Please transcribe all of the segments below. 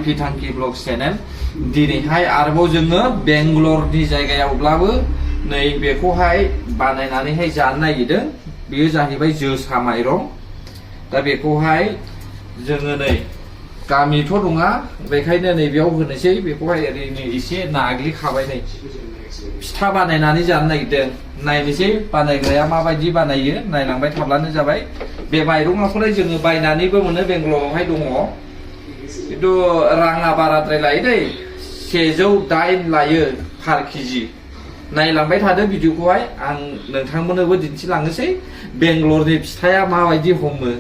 Pitangki Vlog Channel दिनैहाय आरोबाव जोङो बेंगलरनि जायगायावब्लाबो नै बेखौहाय बानायनानैहाय जानो नागिरदों बेयो जाहैबाय जोसा माइरं दा बेखौहाय जोङो नै गामिथ' नङा बेखायनो नै बेयाव होनोसै बेखौहाय ओरैनो एसे नाग्लिखाबाय नै फिथा बानायनानै जानो नागिरदों नायनोसै बानायग्राया माबायदि बानायो नायलांबाय थाब्लानो जाबाय बे माइरंखौलाय जोङो बायनानैबो मोनो बेंगलरावहाय दङ खिन्थु राङा बाराद्राय लायो दै 108 लायो पार केजि नायलांबाय थादो भिडिअखौहाय आं नोंथांमोननोबो दिन्थिलांनोसै बेंगलरनि फिथाया माबायदि हमो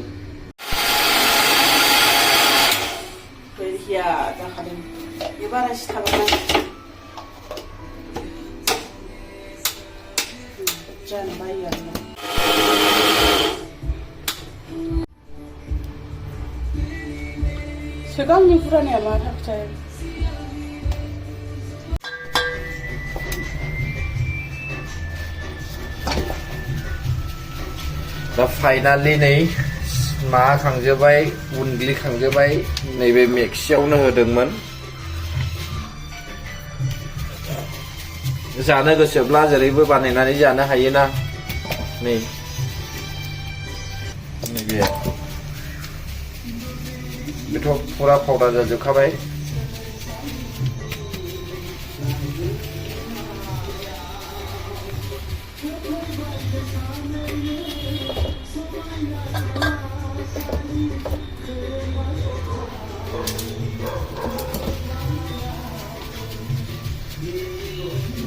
सिगांनि फुरानाया मा थाखोथाय दा फाइनालि नै मा खांजोबाय उनग्लि खांजोबाय नैबे मिक्सियावनो होदोंमोन जानो गोसोब्ला जेरैबो बानायनानै जानो हायोना नै नैबे बेथ' फुरा पाउडार जाजोबखाबाय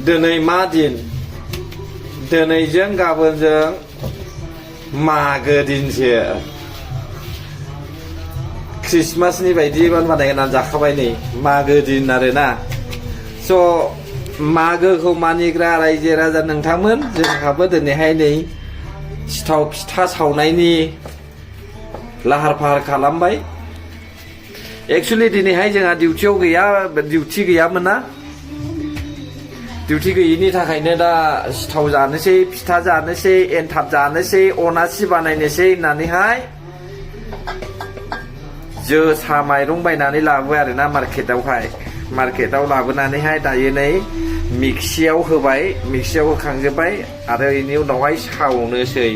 दिनै मा दिन दिनैजों गाबोनजों मागो दिनसो क्रिसमासनि बायदि बानायनानै जाखाबाय नै मागो दिन आरोना स' मागोखौ मानिग्रा रायजो राजा नोंथांमोन जोंहाबो दिनैहाय नै सिथाव फिथा सावनायनि लाहार फाहार खालामबाय एक्सुवेलि दिनैहाय जोंहा डिउटि गैयामोन ना डिउटि गैयिनि थाखायनो दा सिथाव जानोसै फिथा जानोसै एनथाब जानोसै अनासि बानायनोसै होननानैहाय जोसा माइरं बायनानै लाबोबाय आरोना मार्केटाव लाबोनानैहाय दायो नै मिक्सियाव होबाय मिक्सियाव होखांजोब्बाय आरो बेनि उनावहाय सावनोसै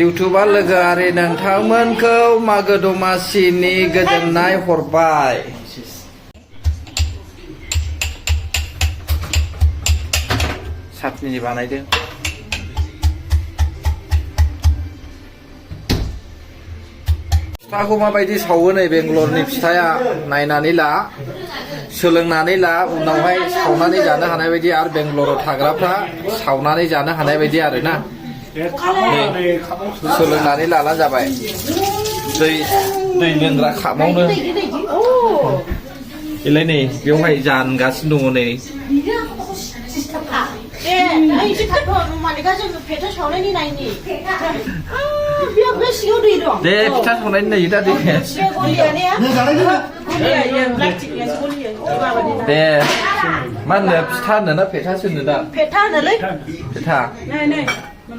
इउटुबा लोगोआरि नोंथांमोनखौ मागो दमासिनि गोजोननाय हरबाय सातमिनि बानायदों फिथाखौ माबायदि सावो नै बेंगलरनि फिथाया नायनानै ला सोलोंनानै ला उनावहाय सावनानै जानो हानाय बायदि आरो बेंगलराव थाग्राफ्रा सावनानै जानो हानाय बायदि आरोना सोलोंनानै लाना जाबाय दै लोंग्रा खामावनो बेलाय नै बेवहाय जानगासिनो दङ नै दे फिथा सावनायनि नायो दा दे मा होनो फिथा होनो ना फेथासो होनो दा फेथा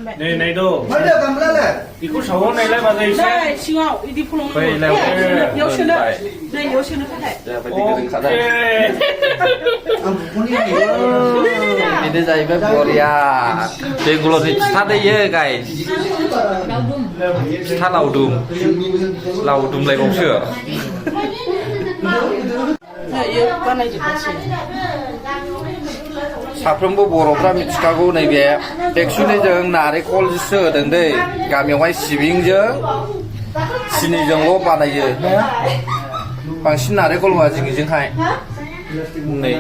Này đâu? Mới được cầm lên này. Thì có sáu này lên mà dây xe. Đây, chiều ngạo, đi phụ lông. Yếu xuyên nữa. Đây, yếu xuyên nữa thế. Ini जाहैबाय बरिया बेंगलरनि फिथा दैयो गाय फिथा लावदुमलायबावसो साफ्रोमबो बर'फ्रा मिथिखागौ नैबे एक्सुवेलि जों नारेंखलसो होदों दै गामियावहाय सिबिंजों सिनिजोंल' बानायो बांसिन नारेंखल होआ जोंनिजोंहाय नै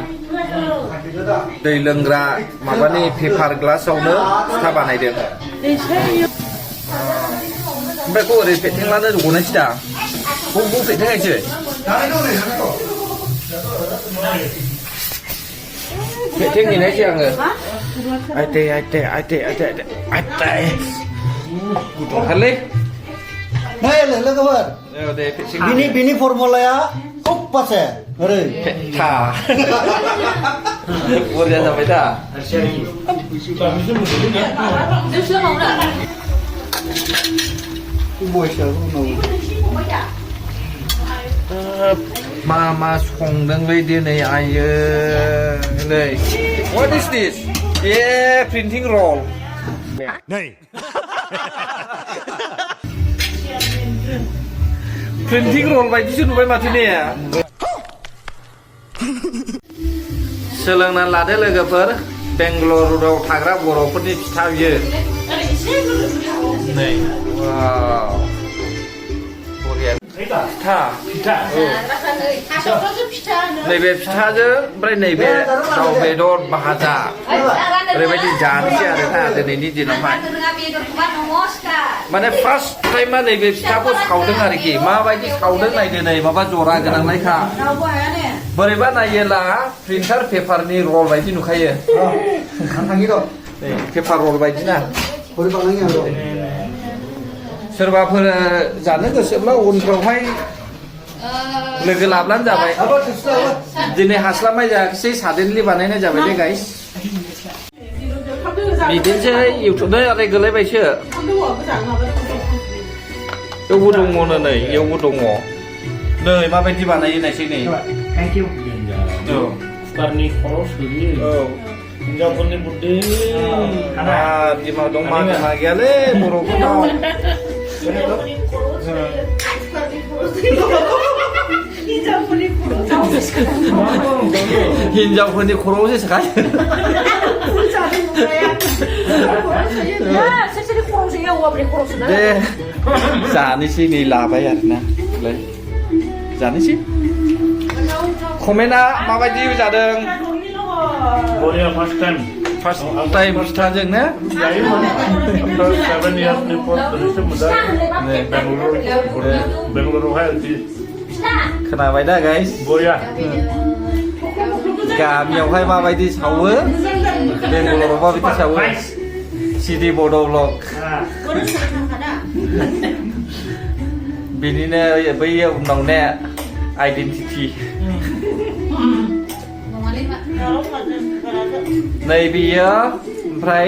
दै लोंग्रा माबानि पेपार ग्लासावनो फिथा बानायदों ओमफ्राय खौ ओरै फेथेंलानो गनायसै दा बबाव फेथेंनायसै फेथेंहैनायसै आङो आइटे गुदुंथारलै Này logokan, bini formulanya kupas ya. Are ท่า Boleh sampai dah. Kami semua dulu ya. 就吃红的。 buổi sáng hôm nào Mama song lấy đi này ai này. What is this? Yeah, printing roll. Này. Printing roll बायदि सो नुबाय माथो ने सोलोंनानै लादो लोगोफोर बेंगलुरुआव थाग्रा बर'फोरनि फिथा बियो नै वाव बरिया फिथा नैबे फिथाजों ओमफ्राय नैबे दाउ बेदर भाजा ओरैबायदि जानोसै आरोना दिनैनि दिनावहाय माने फार्स्ट टाइमा नैबे फिथाखौ सावदों आरोखि माबायदि सावदों नायदो नै माबा जरा गोनांनायखा बोरैबा नायोला प्रिन्टार पेपारनि रल बायदि नुखायो thằng đó नै पेपार रल बायदि ना hồi bằng anh rồi सोरबाफोर जानो गोसोब्ला उनफ्रावहाय लोगो लाब्लानो जाबाय दिनै हास्लाबनाय जायाखिसै साडेनलि बानायनाय जाबाय दे गाइस बिदिनोसै इउटुबनो आरो गोलैबायसो इयावबो दङनो नै इयावबो दङ नै माबायदि बानायो नायसै नै thank you औ Karni koros dulu. औ Hijabannya bude. di mau dong मा गैयालै बर'फोरनाव हिनजावफोरनि खर'आवसो सोखायो दे जानोसै नै लाबाय आरोना जानोसै कमेन्टआ माबायदि जादों Korea first time. First time फिथाजों ना Jadi after 7 years before terus muda Bangalore Health. खोनाबाय दा गाइस Korea. गामियावहाय माबायदि सावो बेंगलराव माबायदि सावो सिडि बड' ब्लग बिनिनो बै उनाव ने आइडेन्टिटि नैबेयो ओमफ्राय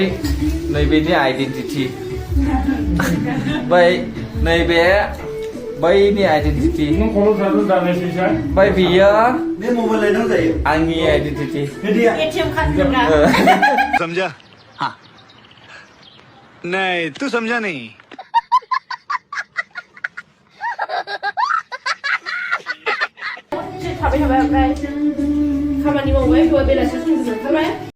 नैबेनि आइडेन्टिटि बै नैबे बैनि identity Nung kalau satu dan sisa. ओमफ्राय बेयो nên mobile này nó dậy आंनि आइडेन्टिटि thế đi ạ समझा हाँ नहीं तू समझा नहीं 가만히 먹어요. 그거 내가 주는 거. 가만.